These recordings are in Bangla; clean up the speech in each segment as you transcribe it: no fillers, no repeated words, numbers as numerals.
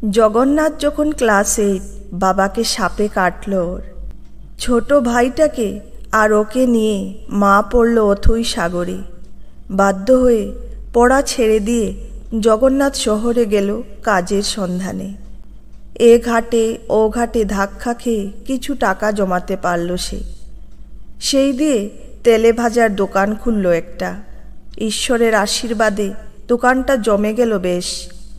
জগন্নাথ যখন ক্লাস 8 বাবাকে সাপে কাটল ওর ছোট ভাইটাকে আর ওকে নিয়ে মা পড়ল অথই সাগরে। বাধ্য হয়ে পড়া ছেড়ে দিয়ে জগন্নাথ শহরে গেল কাজের সন্ধানে। এ ঘাটে ও ঘাটে ধাক্কা খেয়ে কিছু টাকা জমাতে পারল সে। সেই দিয়ে তেলে ভাজার দোকান খুলল একটা। ঈশ্বরের আশীর্বাদে দোকানটা জমে গেল বেশ।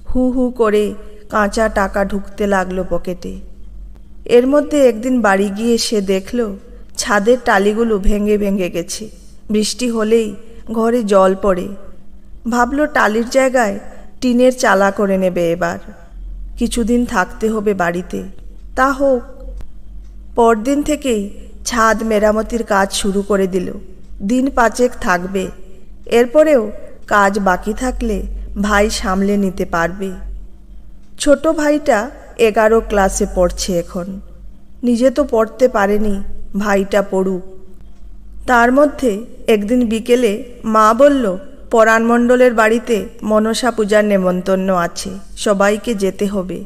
হু হু করে কাঁচা টাকা ঢুকতে লাগলো পকেটে। এর মধ্যে একদিন বাড়ি গিয়ে সে দেখল ছাদের টালিগুলো ভেঙে ভেঙে গেছে। বৃষ্টি হলেই ঘরে জল পড়ে। ভাবল টালির জায়গায় টিনের চালা করে নেবে এবার। কিছুদিন থাকতে হবে বাড়িতে, তা হোক। পরদিন থেকেই ছাদ মেরামতির কাজ শুরু করে দিল। দিন 5 থাকবে, এরপরেও কাজ বাকি থাকলে ভাই সামলে নিতে পারবে। ছোট ভাইটা 11 ক্লাসে পড়ছে এখন। নিজে তো পড়তে পারেনি, ভাইটা পড়ুক। তার মধ্যে একদিন বিকেলে মা বলল পরাণ মণ্ডলের বাড়িতে মনসা পূজার নেমন্তন্ন আছে, সবাইকে যেতে হবে।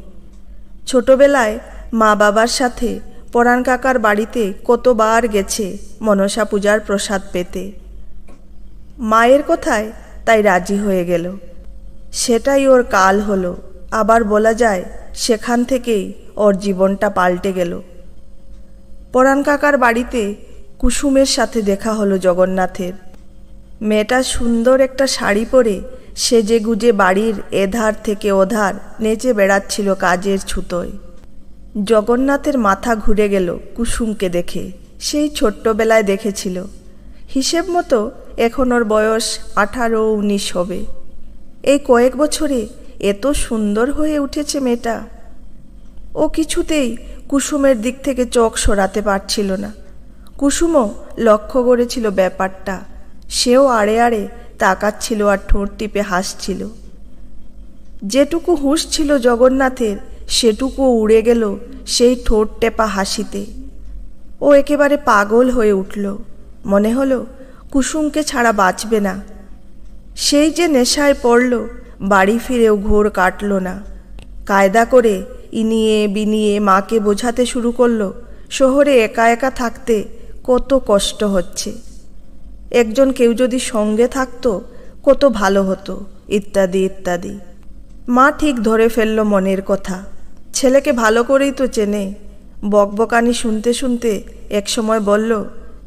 ছোটবেলায় মা বাবার সাথে পরাণ কাকার বাড়িতে কতবার গেছে মনসা পূজার প্রসাদ পেতে। মায়ের কথায় তাই রাজি হয়ে গেল। সেটাই ওর কাল হলো। আবার বলা যায় সেখান থেকেই ওর জীবনটা পাল্টে গেল। পরাণ কাকার বাড়িতে কুসুমের সাথে দেখা হলো জগন্নাথের। মেয়েটা সুন্দর একটা শাড়ি পরে সেজে গুজে বাড়ির এধার থেকে ওধার নেচে বেড়াচ্ছিল কাজের ছুতোয়। জগন্নাথের মাথা ঘুরে গেল কুসুমকে দেখে। সেই ছোট্টবেলায় দেখেছিল। হিসেব মতো এখন ওর বয়স 18-19 হবে। এই কয়েক বছরে এত সুন্দর হয়ে উঠেছে মেয়েটা। ও কিছুতেই কুসুমের দিক থেকে চোখ সরাতে পারছিল না। কুসুমও লক্ষ্য করেছিল ব্যাপারটা। সেও আড়ে আড়ে তাকাচ্ছিল আর ঠোঁট টিপে হাসছিল। যেটুকু হুঁশ ছিল জগন্নাথের সেটুকু উড়ে গেল সেই ঠোঁট টেপা হাসিতে। ও একেবারে পাগল হয়ে উঠল। মনে হলো কুসুমকে ছাড়া বাঁচবে না। সেই যে নেশায় পড়ল, বাড়ি ফিরেও ঘোর কাটল না। কায়দা করে ইনিয়ে বিনিয়ে মাকে বোঝাতে শুরু করলো শহরে একা একা থাকতে কত কষ্ট হচ্ছে, একজন কেউ যদি সঙ্গে থাকতো কত ভালো হতো, ইত্যাদি ইত্যাদি। মা ঠিক ধরে ফেলল মনের কথা। ছেলেকে ভালো করেই তো চেনে। বকবকানি শুনতে শুনতে একসময় বলল,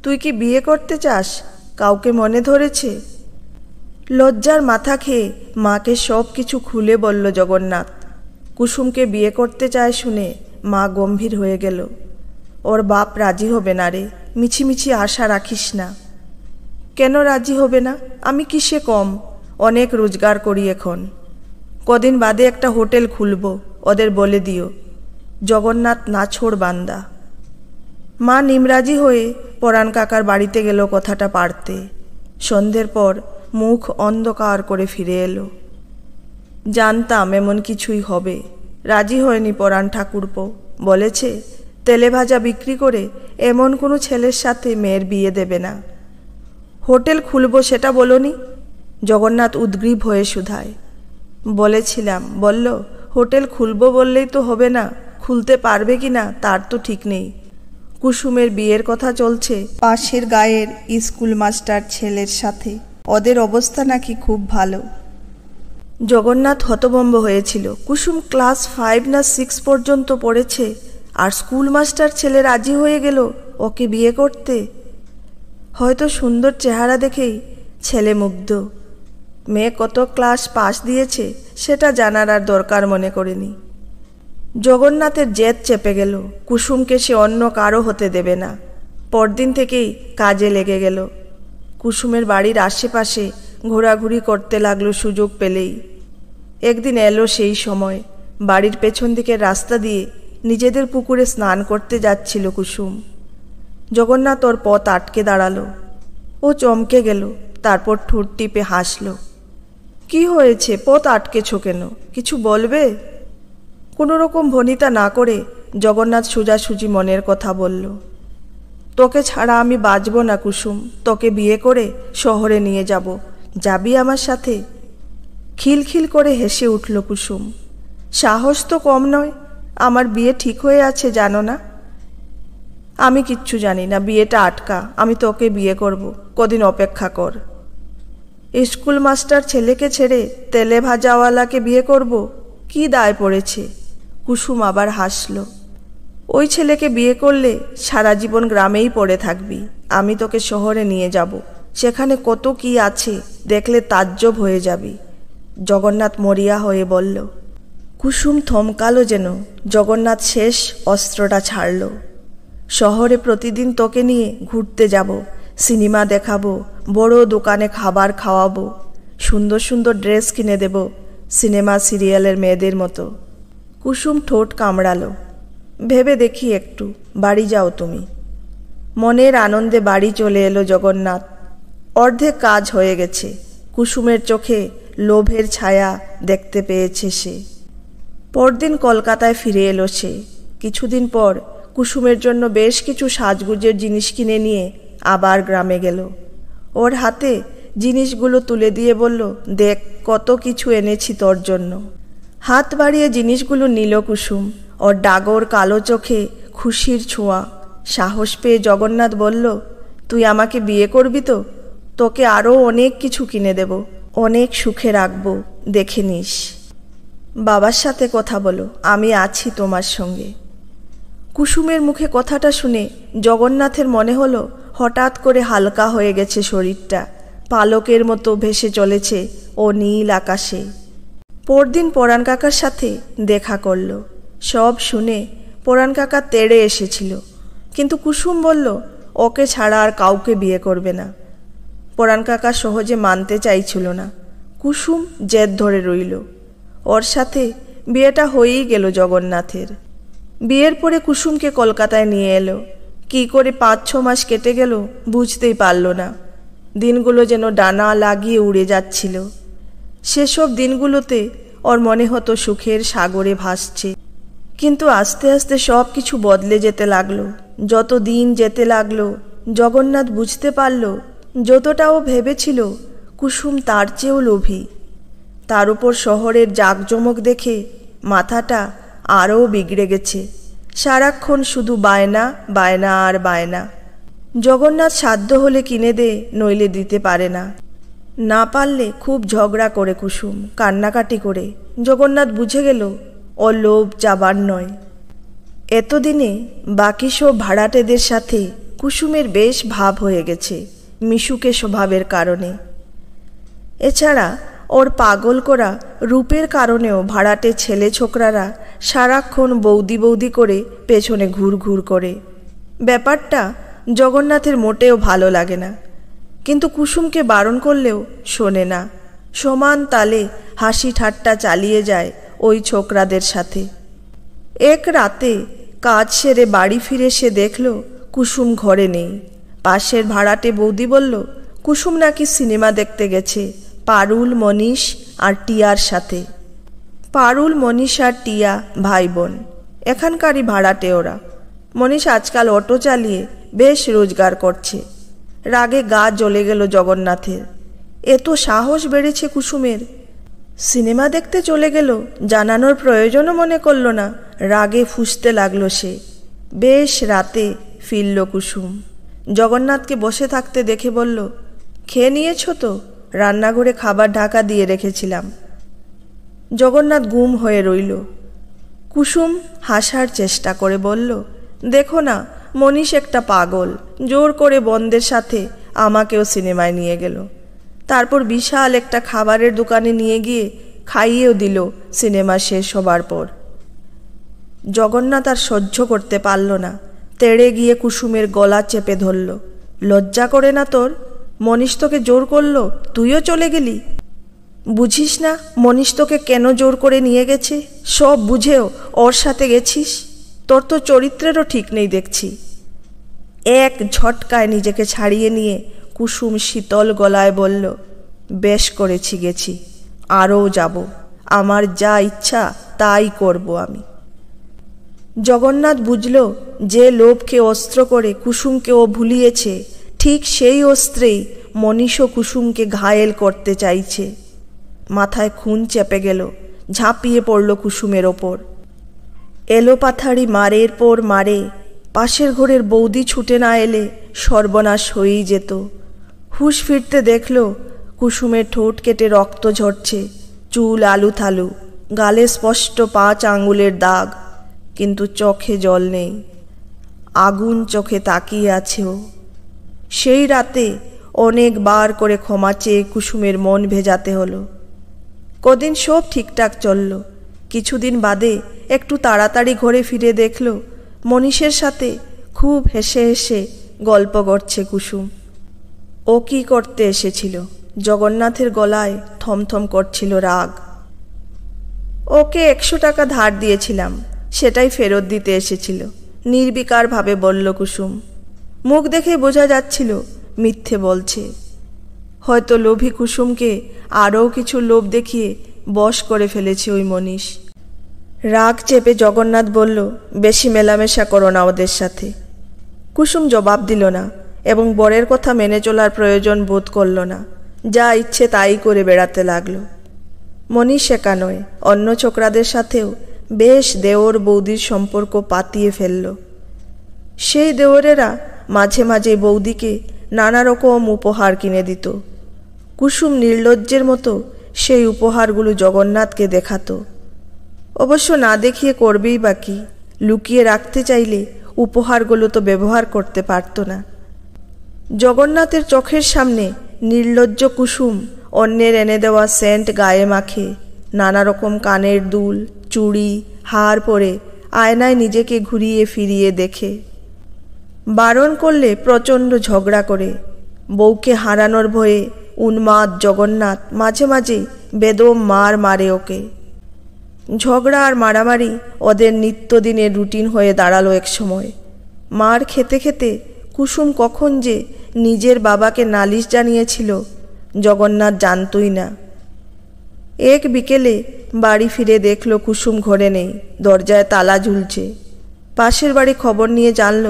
তুই কি বিয়ে করতে চাস? কাউকে মনে ধরেছে? লজ্জার মাথা খেয়ে মাকে সব কিছু খুলে বলল জগন্নাথ। কুসুমকে বিয়ে করতে চায় শুনে মা গম্ভীর হয়ে গেল। ওর বাপ রাজি হবে না রে, মিছিমিছি আশা রাখিস না। কেন রাজি হবে না? আমি কিসে কম? অনেক রোজগার করি এখন। কদিন বাদে একটা হোটেল খুলব, ওদের বলে দিও। জগন্নাথ নাছোড় বান্দা। মা নিমরাজি হয়ে পরাণ কাকার বাড়িতে গেল কথাটা পাড়তে। সন্ধ্যের পর মুখ অন্ধকার করে ফিরে এলো। জানতাম এমন কিছুই হবে। রাজি হয়নি পরাণ ঠাকুরপো। বলেছে তেলে ভাজা বিক্রি করে এমন কোনো ছেলের সাথে মেয়ের বিয়ে দেবে না। হোটেল খুলব সেটা বলনি? জগন্নাথ উদ্গ্রীব হয়ে শুধায়। বলেছিলাম। বলল হোটেল খুলব বললেই তো হবে না, খুলতে পারবে কি না তার তো ঠিক নেই। কুসুমের বিয়ের কথা চলছে পাশের গায়ের স্কুল মাস্টার ছেলের সাথে। ওদের অবস্থা নাকি খুব ভালো। জগন্নাথ হতভম্ব হয়েছিল। কুসুম ক্লাস 5 না 6 পর্যন্ত পড়েছে, আর স্কুল মাস্টার ছেলে রাজি হয়ে গেল ওকে বিয়ে করতে। হয়তো সুন্দর চেহারা দেখেই ছেলে মুগ্ধ। মেয়ে কত ক্লাস পাস দিয়েছে সেটা জানার আর দরকার মনে করেনি। জগন্নাথের জেদ চেপে গেল। কুসুমকে সে অন্য কারো হতে দেবে না। পরদিন থেকেই কাজে লেগে গেল। কুসুমের বাড়ির আশেপাশে ঘোরাঘুরি করতে লাগলো সুযোগ পেলেই। একদিন এলো সেই সময়। বাড়ির পেছন দিকের রাস্তা দিয়ে নিজেদের পুকুরে স্নান করতে যাচ্ছিল কুসুম। জগন্নাথ ওর পথ আটকে দাঁড়ালো। ও চমকে গেল, তারপর ঠোঁট টিপে হাসল। কি হয়েছে? পথ আটকেছ কেন? কিছু বলবে? কোনো রকম ভনিতা না করে জগন্নাথ সোজাসুজি মনের কথা বলল। তোকে ছাড়া আমি বাঁচব না কুসুম। তোকে বিয়ে করে শহরে নিয়ে যাব, যাবি আমার সাথে? খিলখিল করে হেসে উঠল কুসুম। সাহস তো কম নয়। আমার বিয়ে ঠিক হয়ে আছে জানো না? আমি কিচ্ছু জানি না, বিয়েটা আটকা। আমি তোকে বিয়ে করব, কদিন অপেক্ষা কর। স্কুল মাস্টার ছেলেকে ছেড়ে তেলে ভাজাওয়ালাকে বিয়ে করব, কি দায় পড়েছে? কুসুম আবার হাসল। ওই ছেলেকে বিয়ে করলে সারা জীবন গ্রামেই পড়ে থাকবি। আমি তোকে শহরে নিয়ে যাব, সেখানে কত কি আছে, দেখলে তাজ্জব হয়ে যাবি। জগন্নাথ মরিয়া হয়ে বলল। কুসুম থমকালো যেন। জগন্নাথ শেষ অস্ত্রটা ছাড়ল। শহরে প্রতিদিন তোকে নিয়ে ঘুরতে যাব, সিনেমা দেখাবো, বড় দোকানে খাবার খাওয়াবো, সুন্দর সুন্দর ড্রেস কিনে দেব, সিনেমা সিরিয়ালের মেয়েদের মতো। কুসুম ঠোঁট কামড়ালো। ভেবে দেখি একটু, বাড়ি যাও তুমি। মনের আনন্দে বাড়ি চলে এলো জগন্নাথ। অর্ধেক কাজ হয়ে গেছে। কুসুমের চোখে লোভের ছায়া দেখতে পেয়েছে সে। পরদিন কলকাতায় ফিরে এলো সে। কিছুদিন পর কুসুমের জন্য বেশ কিছু সাজগুজের জিনিস কিনে নিয়ে আবার গ্রামে গেল। ওর হাতে জিনিসগুলো তুলে দিয়ে বলল, দেখ কত কিছু এনেছি তোর জন্য। হাত বাড়িয়ে জিনিসগুলো নিল কুসুম। ওর ডাগর কালো চোখে খুশির ছোঁয়া। সাহস পেয়ে জগন্নাথ বলল, তুই আমাকে বিয়ে করবি তো? তোকে আরও অনেক কিছু কিনে দেব, অনেক সুখে রাখবো, দেখে নিস। বাবার সাথে কথা বলো, আমি আছি তোমার সঙ্গে। কুসুমের মুখে কথাটা শুনে জগন্নাথের মনে হলো হঠাৎ করে হালকা হয়ে গেছে শরীরটা, পালকের মতো ভেসে চলেছে ও নীল আকাশে। পরদিন পরাণ কাকার সাথে দেখা করল। সব শুনে পরাণ কাকা তেড়ে এসেছিল, কিন্তু কুসুম বলল ওকে ছাড়া আর কাউকে বিয়ে করবে না। পরাণ কাকা সহজে মানতে চাইছিল না। কুসুম জেদ ধরে রইল। ওর সাথে বিয়েটা হয়েই গেল জগন্নাথের। বিয়ের পরে কুসুমকে কলকাতায় নিয়ে এলো। কি করে 5-6 মাস কেটে গেল বুঝতেই পারল না। দিনগুলো যেন ডানা লাগিয়ে উড়ে যাচ্ছিল। সেসব দিনগুলোতে ওর মনে হতো সুখের সাগরে ভাসছে। কিন্তু আস্তে আস্তে সব কিছু বদলে যেতে লাগলো। যত দিন যেতে লাগলো জগন্নাথ বুঝতে পারল যতটা ও ভেবেছিল কুসুম তার চেয়েও লোভী। তার উপর শহরের জাঁকজমক দেখে মাথাটা আরও বিগড়ে গেছে। সারাক্ষণ শুধু বায়না, বায়না আর বায়না। জগন্নাথ সাধ্য হলে কিনে দে, নইলে দিতে পারে না। না পারলে খুব ঝগড়া করে কুসুম, কান্নাকাটি করে। জগন্নাথ বুঝে গেল ও লোভ যাবার নয়। এতদিনে বাকি সব ভাড়াটেদের সাথে কুসুমের বেশ ভাব হয়ে গেছে, মিশুকে স্বভাবের কারণে। এছাড়া ওর পাগল করা রূপের কারণেও ভাড়াটে ছেলে ছোকরারা সারাক্ষণ বৌদি বৌদি করে পেছনে ঘুর ঘুর করে। ব্যাপারটা জগন্নাথের মোটেও ভালো লাগে না, কিন্তু কুসুমকে বারণ করলেও শোনে না। সমান তালে হাসি ঠাট্টা চালিয়ে যায় ওই ছোকরাদের সাথে। এক রাতে কাজ সেরে বাড়ি ফিরে সে দেখল কুসুম ঘরে নেই। পাশের ভাড়াটে বৌদি বলল কুসুম নাকি সিনেমা দেখতে গেছে পারুল, মনীষ আর টিয়ার সাথে। পারুল, মনীষ আর টিয়া ভাই বোন, এখানকারই ভাড়াটে ওরা। মনীষ আজকাল অটো চালিয়ে বেশ রোজগার করছে। রাগে গা জ্বলে গেল জগন্নাথের। এত সাহস বেড়েছে কুসুমের। সিনেমা দেখতে চলে গেল, জানানোর প্রয়োজনও মনে করল না। রাগে ফুঁসতে লাগলো সে। বেশ রাতে ফিরল কুসুম। জগন্নাথকে বসে থাকতে দেখে বলল, খেয়ে নিয়েছ তো? রান্নাঘরে খাবার ঢাকা দিয়ে রেখেছিলাম। জগন্নাথ গুম হয়ে রইল। কুসুম হাসার চেষ্টা করে বলল, দেখো না, মনীষ একটা পাগল। জোর করে বন্ধের সাথে আমাকেও সিনেমায় নিয়ে গেল। তারপর বিশাল একটা খাবারের দোকানে নিয়ে গিয়ে খাইয়েও দিল সিনেমা শেষ হবার পর। জগন্নাথ আর সহ্য করতে পারল না। তেড়ে গিয়ে কুসুমের গলা চেপে ধরল। লজ্জা করে না তোর? মনীষ তোকে জোর করলো, তুইও চলে গেলি? বুঝিস না মনীষ তোকে কেন জোর করে নিয়ে গেছে? সব বুঝেও ওর সাথে গেছিস? তোর তো চরিত্রেরও ঠিক নেই দেখছি। এক ঝটকায় নিজেকে ছাড়িয়ে নিয়ে কুসুম শীতল গলায় বলল, বেশ করেছি গেছি, আরও যাব। আমার যা ইচ্ছা তাই করব আমি। জগন্নাথ বুঝল যে লোভকে অস্ত্র করে কুসুমকে ও ভুলিয়েছে, ঠিক সেই অস্ত্রেই মনীষ কুসুমকে ঘায়েল করতে চাইছে। মাথায় খুন চেপে গেল। ঝাঁপিয়ে পড়ল কুসুমের ওপর। এলোপাথারি মারের পর মারে, পাশের ঘরের বৌদি ছুটে না এলে সর্বনাশ হয়েই যেত। হুঁশ ফিরতে দেখল কুসুমের ঠোঁট কেটে রক্ত ঝরছে, চুল আলু থালু, গালে স্পষ্ট 5 আঙ্গুলের দাগ, কিন্তু চোখে জল নেই। আগুন চোখে তাকিয়ে আছে ও। সেই রাতে অনেকবার করে ক্ষমা চেয়ে কুসুমের মন ভেজাতে হলো। কদিন সব ঠিকঠাক চলল। কিছুদিন বাদে একটু তাড়াতাড়ি ঘরে ফিরে দেখল মনীষের সাথে খুব হেসে হেসে গল্প করছে কুসুম। ও কি করতে এসেছিল? জগন্নাথের গলায় থমথম করছিল রাগ। ওকে 100 টাকা ধার দিয়েছিলাম, সেটাই ফেরত দিতে এসেছিল, নির্বিকারভাবে বলল কুসুম। মুখ দেখে বোঝা যাচ্ছিল মিথ্যে বলছে। হয়তো লোভী কুসুমকে আরও কিছু লোভ দেখিয়ে বশ করে ফেলেছে ওই মনীষ। রাগ চেপে জগন্নাথ বলল, বেশি মেলামেশা করো না ওদের সাথে। কুসুম জবাব দিল না এবং বরের কথা মেনে চলার প্রয়োজন বোধ করল না। যা ইচ্ছে তাই করে বেড়াতে লাগলো। মনীষ একা নয়, অন্য ছোকরাদের সাথেও বেশ দেওর বৌদির সম্পর্ক পাতিয়ে ফেলল। সেই দেওরেরা মাঝে মাঝে বৌদিকে নানা রকম উপহার কিনে দিত। কুসুম নির্লজ্জের মতো সেই উপহারগুলো জগন্নাথকে দেখাতো। অবশ্য না দেখিয়ে করবেই বা কি? লুকিয়ে রাখতে চাইলে উপহারগুলো তো ব্যবহার করতে পারত না। জগন্নাথের চোখের সামনে নির্লজ্জ কুসুম অন্যের এনে দেওয়া সেন্ট গায়ে মাখে, নানা রকম কানের দুল, চুড়ি, হার পরে আয়নায় নিজেকে ঘুরিয়ে ফিরিয়ে দেখে। বারণ করলে প্রচণ্ড ঝগড়া করে। বউকে হারানোর ভয়ে উন্মাদ জগন্নাথ মাঝে মাঝে বেদম মার মারে ওকে। ঝগড়া আর মারামারি ওদের নিত্যদিনের রুটিন হয়ে দাঁড়ালো এক সময়। মার খেতে খেতে কুসুম কখন যে নিজের বাবাকে নালিশ জানিয়েছিল জগন্নাথ জানতই না। এক বিকেলে বাড়ি ফিরে দেখল কুসুম ঘরে নেই, দরজায় তালা ঝুলছে। পাশের বাড়ি খবর নিয়ে জানল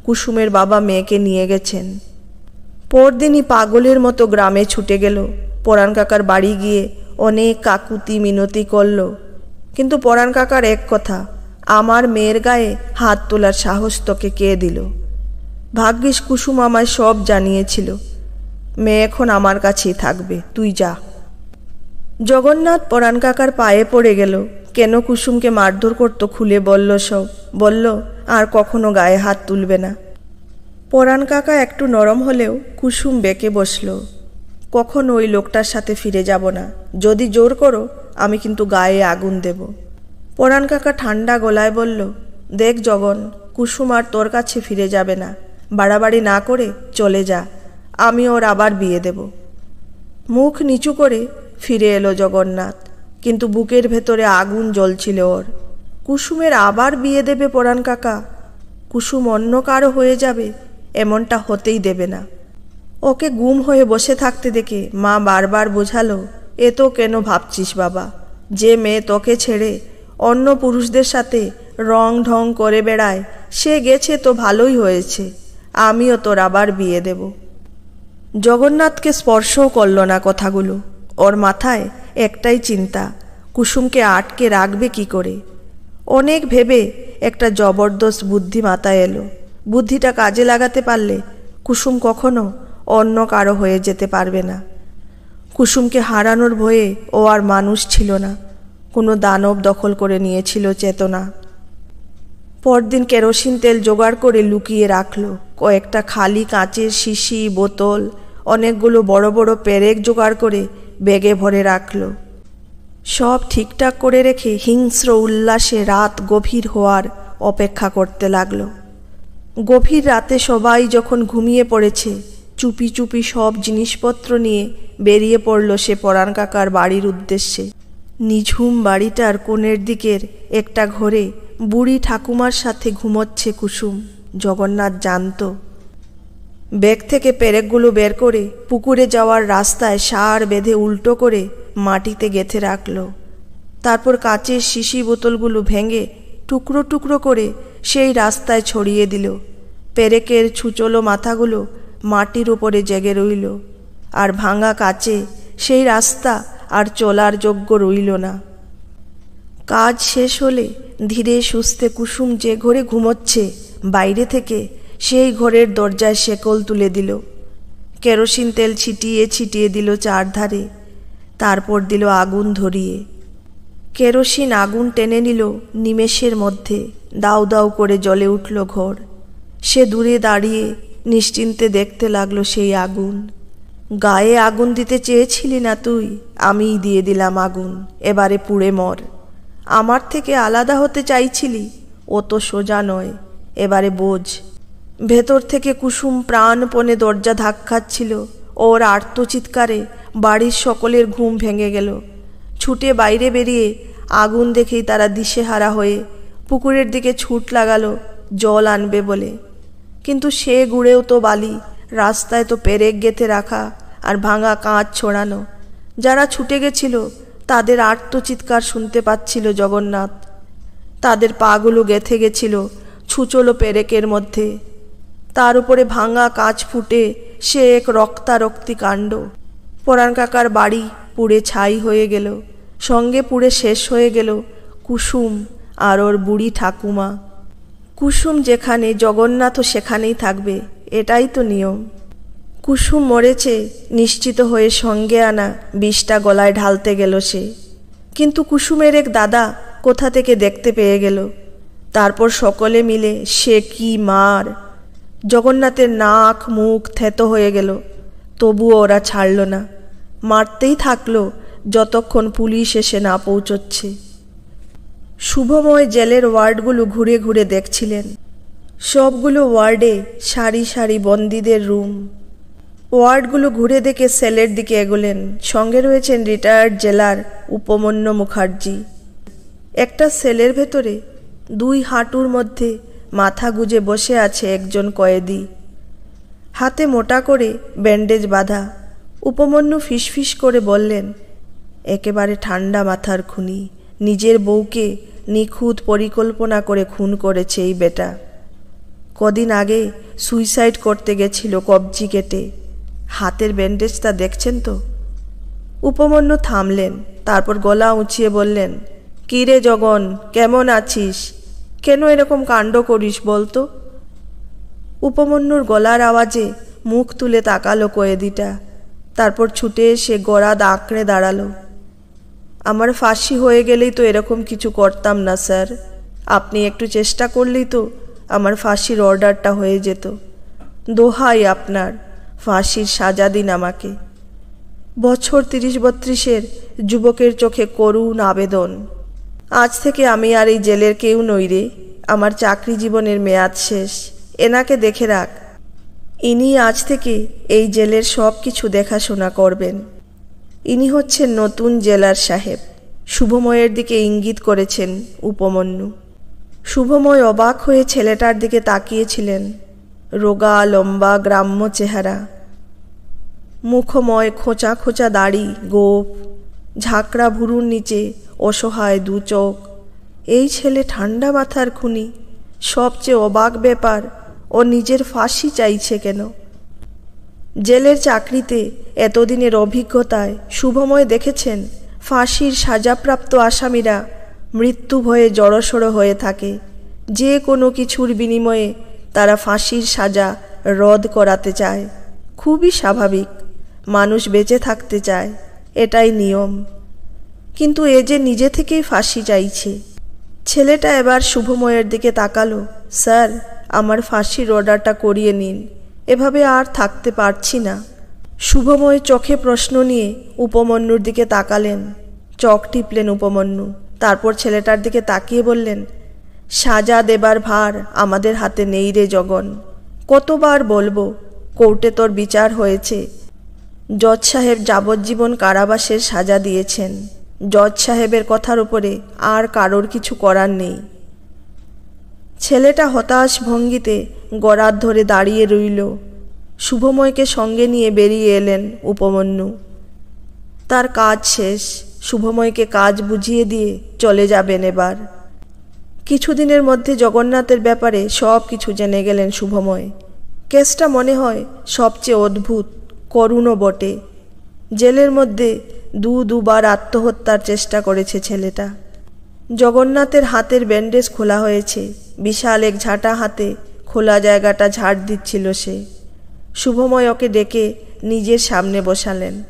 কুসুমের বাবা মেয়েকে নিয়ে গেছেন। পরদিনই পাগলের মতো গ্রামে ছুটে গেল। পরাণ কাকার বাড়ি গিয়ে অনেক কাকুতি মিনতি করল, কিন্তু পরাণ কাকার এক কথা, আমার মেয়ের গায়ে হাত তোলার সাহস তোকে কে দিল? ভাগ্যিস কুসুম আমায় সব জানিয়েছিল। মেয়ে এখন আমার কাছেই থাকবে, তুই যা। জগন্নাথ পরাণ কাকার পায়ে পড়ে গেল। কেন কুসুমকে মারধর করত খুলে বলল সব। বলল আর কখনো গায়ে হাত তুলবে না। পরাণ কাকা একটু নরম হলেও কুসুম বেঁকে বসল। কখনো ওই লোকটার সাথে ফিরে যাব না। যদি জোর করো আমি কিন্তু গায়ে আগুন দেব। পরাণ কাকা ঠান্ডা গলায় বলল, দেখ জগন, কুসুম আর তোর কাছে ফিরে যাবে না। বাড়াবাড়ি না করে চলে যা, আমি ওর আবার বিয়ে দেব। মুখ নিচু করে ফিরে এলো জগন্নাথ, কিন্তু বুকের ভেতরে আগুন জ্বলছিল ওর। কুসুমের আবার বিয়ে দেবে পরাণ কাকা? কুসুম অন্য কারো হয়ে যাবে এমনটা হতেই দেবে না। ওকে গুম হয়ে বসে থাকতে দেখে মা বারবার বোঝালো, এ তো কেন ভাবছিস বাবা? যে মেয়ে তোকে ছেড়ে অন্য পুরুষদের সাথে রং ঢং করে বেড়ায়, সে গেছে তো ভালোই হয়েছে, আমিও তোর আবার বিয়ে দেব। জগন্নাথকে স্পর্শও করল না কথাগুলো। ওর মাথায় একটাই চিন্তা, কুসুমকে আটকে রাখবে কি করে। অনেক ভেবে একটা জবরদস্ত বুদ্ধি মাথায় এলো। বুদ্ধিটা কাজে লাগাতে পারলে কুসুম কখনো অন্য কারো হয়ে যেতে পারবে না। কুসুমকে হারানোর ভয়ে ও আর মানুষ ছিল না, কোনো দানব দখল করে নিয়েছিল চেতনা। পরদিন কেরোসিন তেল জোগাড় করে লুকিয়ে রাখলো। কয়েকটা খালি কাঁচের শিশি, বোতল, অনেকগুলো বড় বড় পেরেক জোগাড় করে ব্যাগে ভরে রাখলো। সব ঠিকঠাক করে রেখে হিংস্র উল্লাসে রাত গভীর হওয়ার অপেক্ষা করতে লাগলো। গভীর রাতে সবাই যখন ঘুমিয়ে পড়েছে, চুপি চুপি সব জিনিসপত্র নিয়ে বেরিয়ে পড়ল সে পরাণ কাকার বাড়ির উদ্দেশ্যে। নিঝুম বাড়িটার কোণের দিকের একটা ঘরে বুড়ি ঠাকুমার সাথে ঘুমোচ্ছে কুসুম। জগন্নাথ জানত। ব্যাগ থেকে পেরেকগুলো বের করে পুকুরে যাওয়ার রাস্তায় সার বেঁধে উল্টো করে মাটিতে গেঁথে রাখল। তারপর কাচের শিশি বোতলগুলো ভেঙে টুকরো টুকরো করে সেই রাস্তায় ছড়িয়ে দিল। পেরেকের ছুচলো মাথাগুলো মাটির উপরে জেগে রইল, আর ভাঙা কাচে সেই রাস্তা আর চলার যোগ্য রইল না। কাজ শেষ হলে ধীরে সুস্থে কুসুম যে ঘরে ঘুমোচ্ছে বাইরে থেকে সেই ঘরের দরজায় শেকল তুলে দিল। কেরোসিন তেল ছিটিয়ে ছিটিয়ে দিল চারধারে, তারপর দিল আগুন ধরিয়ে। কেরোসিন আগুন টেনে নিল নিমেষের মধ্যে, দাউ দাউ করে জ্বলে উঠল ঘর। সে দূরে দাঁড়িয়ে নিশ্চিন্তে দেখতে লাগলো সেই আগুন। গায়ে আগুন দিতে চেয়েছিলি না তুই, আমিই দিয়ে দিলাম আগুন, এবারে পুড়ে মর। আমার থেকে আলাদা হতে চাইছিলি, ও তো সোজা নয়, এবারে বোঝ। ভেতর থেকে কুসুম প্রাণপণে দরজা ধাক্কাচ্ছিল। ওর আর্তচিৎকারে বাড়ির সকলের ঘুম ভেঙে গেল। ছুটে বাইরে বেরিয়ে আগুন দেখেই তারা দিশেহারা হয়ে পুকুরের দিকে ছুট লাগালো জল আনবে বলে। কিন্তু সে গুড়েও তো বালি, রাস্তায় তো পেরেক গেঁথে রাখা আর ভাঙা কাঁচ ছড়ানো। যারা ছুটে গেছিল তাদের আর্তচিৎকার শুনতে পাচ্ছিল জগন্নাথ। তাদের পাগুলো গেঁথে গেছিল ছুচলো পেরেকের মধ্যে। তার উপরে ভাঙা কাঁচ ফুটে সে এক রক্তারক্তি কাণ্ড। পরাণ কাকার বাড়ি পুড়ে ছাই হয়ে গেল, সঙ্গে পুড়ে শেষ হয়ে গেল কুসুম আর ওর বুড়ি ঠাকুমা। কুসুম যেখানে, জগন্নাথও সেখানেই থাকবে, এটাই তো নিয়ম। কুসুম মরেছে নিশ্চিত হয়ে সঙ্গে আনা বিষটা গলায় ঢালতে গেল সে। কিন্তু কুসুমের এক দাদা কোথা থেকে দেখতে পেয়ে গেল। তারপর সকলে মিলে সে কি মার! জগন্নাথের নাক মুখ থেতো হয়ে গেল, তবুও ওরা ছাড়ল না, মারতেই থাকলো যতক্ষণ পুলিশ এসে না পৌঁছচ্ছে। শুভময় জেলের ওয়ার্ডগুলো ঘুরে ঘুরে দেখছিলেন। সবগুলো ওয়ার্ডে সারি সারি বন্দীদের রুম। ওয়ার্ডগুলো ঘুরে দেখে সেলের দিকে এগোলেন। সঙ্গে রয়েছেন রিটায়ার্ড জেলার উপমন্যু মুখার্জি। একটা সেলের ভেতরে 2 হাঁটুর মধ্যে মাথা গুজে বসে আছে একজন কয়েদি, হাতে মোটা করে ব্যান্ডেজ বাঁধা। উপমন্যু ফিসফিস করে বললেন, একেবারে ঠান্ডা মাথার খুনি, নিজের বউকে নিখুঁত পরিকল্পনা করে খুন করেছে এই বেটা। কদিন আগে সুইসাইড করতে গেছিল কবজি কেটে। হাতের ব্যান্ডেজটা দেখছেন তো? উপমন্যু থামলেন, তারপর গলা উঁচিয়ে বললেন, কি রে জগন, কেমন আছিস? কেন এরকম কাণ্ড করিস বলতো? উপমন্যুর গলার আওয়াজে মুখ তুলে তাকালো কয়েদিটা, তারপর ছুটে এসে গড়া আঁকড়ে দাঁড়ালো। আমার ফাঁসি হয়ে গেলেই তো এরকম কিছু করতাম না স্যার, আপনি একটু চেষ্টা করলেই তো আমার ফাঁসির অর্ডারটা হয়ে যেত। দোহাই আপনার, ফাঁসির সাজা দিন আমাকে। বছর 30-32-এর যুবকের চোখে করুণ আবেদন। আজ থেকে আমি আর এই জেলের কেউ নই রে, আমার চাকরি জীবনের মেয়াদ শেষ, এনাকে দেখে রাখ। ইনি আজ থেকে এই জেলের সব কিছু দেখাশোনা করবেন। ইনি হচ্ছেন নতুন জেলার সাহেব। শুভময়ের দিকে ইঙ্গিত করেছেন উপমন্যু। শুভময় অবাক হয়ে ছেলেটার দিকে তাকিয়েছিলেন। রোগা লম্বা গ্রাম্য চেহারা, মুখময় খোঁচা খোঁচা দাড়ি, গোঁফ, ঝাঁকড়া ভুরুর নিচে অসহায় 2 চোখ। এই ছেলে ঠান্ডা মাথার খুনি। সবচেয়ে অবাক ব্যাপার, ও নিজের ফাঁসি চাইছে কেন? জেলের চাকরিতে এতদিনের অভিজ্ঞতায় শুভময় দেখেছেন ফাঁসির সাজাপ্রাপ্ত আসামিরা মৃত্যু ভয়ে জড়সড় হয়ে থাকে। যে কোনো কিছুর বিনিময়ে তারা ফাঁসির সাজা রদ করাতে চায়। খুবই স্বাভাবিক, মানুষ বেঁচে থাকতে চায়, এটাই নিয়ম। কিন্তু এ যে নিজে থেকেই ফাঁসি চাইছে। ছেলেটা এবার শুভময়ের দিকে তাকালো। স্যার, আমার ফাঁসির অর্ডারটা করিয়ে নিন, এভাবে আর থাকতে পারছি না। শুভময় চোখে প্রশ্ন নিয়ে উপমন্যুর দিকে তাকালেন। চোখ টিপলেন উপমন্যু, তারপর ছেলেটার দিকে তাকিয়ে বললেন, সাজা দেবার ভার আমাদের হাতে নেই রে জগন। কতবার বলবো, কোর্টে তোর বিচার হয়েছে। জজ সাহেব যাবজ্জীবন কারাবাসের সাজা দিয়েছেন। জজ সাহেবের কথার উপরে আর কারোর কিছু করার নেই। ছেলেটা হতাশ ভঙ্গিতে গড়ার ধরে দাঁড়িয়ে রইল। শুভময়কে সঙ্গে নিয়ে বেরিয়ে এলেন উপমন্যু। তার কাজ শেষ, শুভময়কে কাজ বুঝিয়ে দিয়ে চলে যাবেন এবার। কিছুদিনের মধ্যে জগন্নাথের ব্যাপারে সব কিছু জেনে গেলেন শুভময়। কেসটা মনে হয় সবচেয়ে অদ্ভুত, করুণও বটে। জেলের মধ্যে দুবার আত্মহত্যার চেষ্টা করেছে ছেলেটা। জগন্নাথের হাতের ব্যান্ডেজ খোলা হয়েছে। বিশাল এক ঝাঁটা হাতে খোলা জায়গাটা ঝাড় দিচ্ছিল সে। শুভময় ওকে ডেকে নিজের সামনে বসালেন।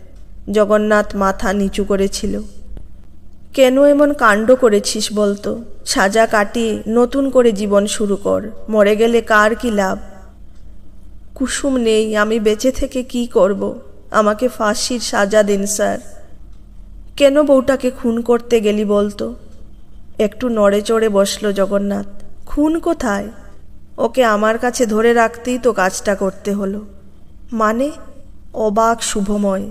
জগন্নাথ মাথা নিচু করেছিল। কেন এমন কাণ্ড করেছিস বলতো? সাজা কাটিয়ে নতুন করে জীবন শুরু কর। মরে গেলে কার কি লাভ? কুসুম নেই, আমি বেঁচে থেকে কি করব? আমাকে ফাঁসির সাজা দিন স্যার। কেন বউটাকে খুন করতে গেলি বলতো? একটু নড়ে চড়ে বসল জগন্নাথ। খুন কোথায়? ওকে আমার কাছে ধরে রাখতেই তো কাজটা করতে হলো। মানে? অবাক শুভময়।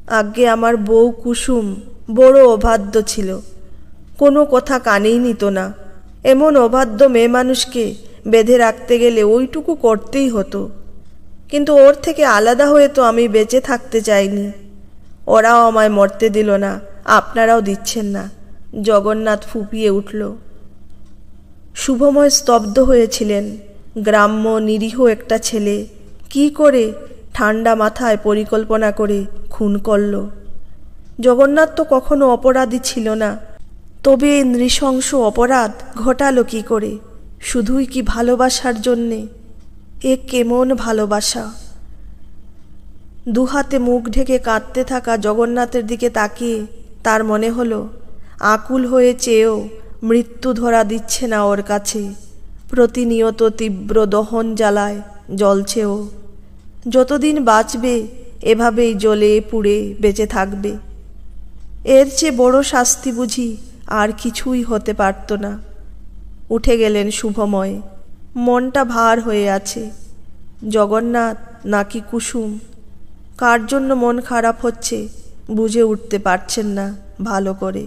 আগে আমার বউ কুসুম বড় অবাধ্য ছিল, কোনো কথা কানেই নিত না। এমন অবাধ্য মেয়ে মানুষকে বেঁধে রাখতে গেলে ওইটুকু করতেই হতো। কিন্তু ওর থেকে আলাদা হয়ে তো আমি বেঁচে থাকতে চাইনি। ওরাও আমায় মরতে দিল না, আপনারাও দিচ্ছেন না। জগন্নাথ ফুঁপিয়ে উঠল। শুভময় স্তব্ধ হয়েছিলেন। গ্রাম্য নিরীহ একটা ছেলে কি করে ঠান্ডা মাথায় পরিকল্পনা করে খুন করল? জগন্নাথ তো কখনো অপরাধী ছিল না, তবে এই নৃশংস অপরাধ ঘটালো কি করে? শুধুই কি ভালোবাসার জন্যে? এ কেমন ভালোবাসা! দুহাতে মুখ ঢেকে কাঁদতে থাকা জগন্নাথের দিকে তাকিয়ে তার মনে হলো আকুল হয়ে চেয়েও মৃত্যু ধরা দিচ্ছে না ওর কাছে। প্রতিনিয়ত তীব্র দহন জ্বালায় জ্বলছে ও। যতদিন বাঁচবে এভাবেই জ্বলে পুড়ে বেঁচে থাকবে। এর চেয়ে বড় শাস্তি বুঝি আর কিছুই হতে পারত না। উঠে গেলেন শুভময়। মনটা ভার হয়ে আছে। জগন্নাথ নাকি কুসুম, কার জন্য মন খারাপ হচ্ছে বুঝে উঠতে পারছেন না ভালো করে।